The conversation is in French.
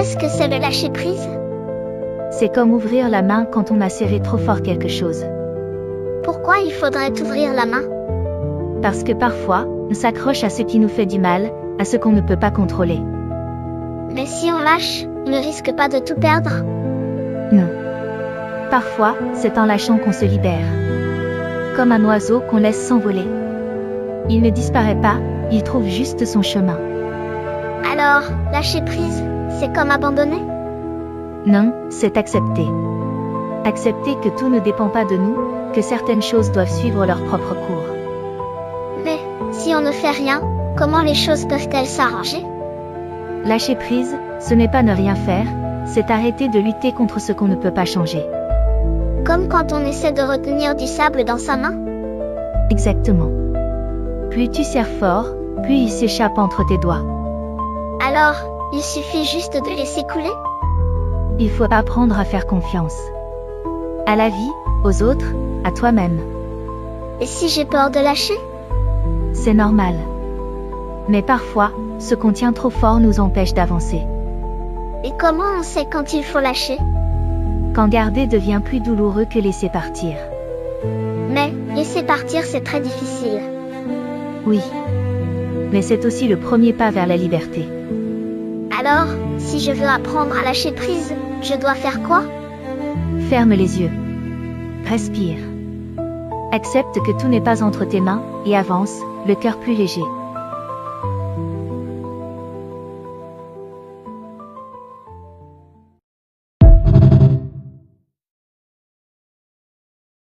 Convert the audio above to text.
Qu'est-ce que c'est le lâcher-prise? C'est comme ouvrir la main quand on a serré trop fort quelque chose. Pourquoi il faudrait ouvrir la main? Parce que parfois, on s'accroche à ce qui nous fait du mal, à ce qu'on ne peut pas contrôler. Mais si on lâche, on ne risque pas de tout perdre? Non. Parfois, c'est en lâchant qu'on se libère. Comme un oiseau qu'on laisse s'envoler. Il ne disparaît pas, il trouve juste son chemin. Alors, lâcher prise, c'est comme abandonner? Non, c'est accepter. Accepter que tout ne dépend pas de nous, que certaines choses doivent suivre leur propre cours. Mais, si on ne fait rien, comment les choses peuvent-elles s'arranger? Lâcher prise, ce n'est pas ne rien faire, c'est arrêter de lutter contre ce qu'on ne peut pas changer. Comme quand on essaie de retenir du sable dans sa main? Exactement. Plus tu serres fort, plus il s'échappe entre tes doigts. Alors, il suffit juste de laisser couler? Il faut apprendre à faire confiance. À la vie, aux autres, à toi-même. Et si j'ai peur de lâcher? C'est normal. Mais parfois, ce qu'on tient trop fort nous empêche d'avancer. Et comment on sait quand il faut lâcher? Quand garder devient plus douloureux que laisser partir. Mais, laisser partir c'est très difficile. Oui. Mais c'est aussi le premier pas vers la liberté. Alors, si je veux apprendre à lâcher prise, je dois faire quoi? Ferme les yeux. Respire. Accepte que tout n'est pas entre tes mains, et avance, le cœur plus léger.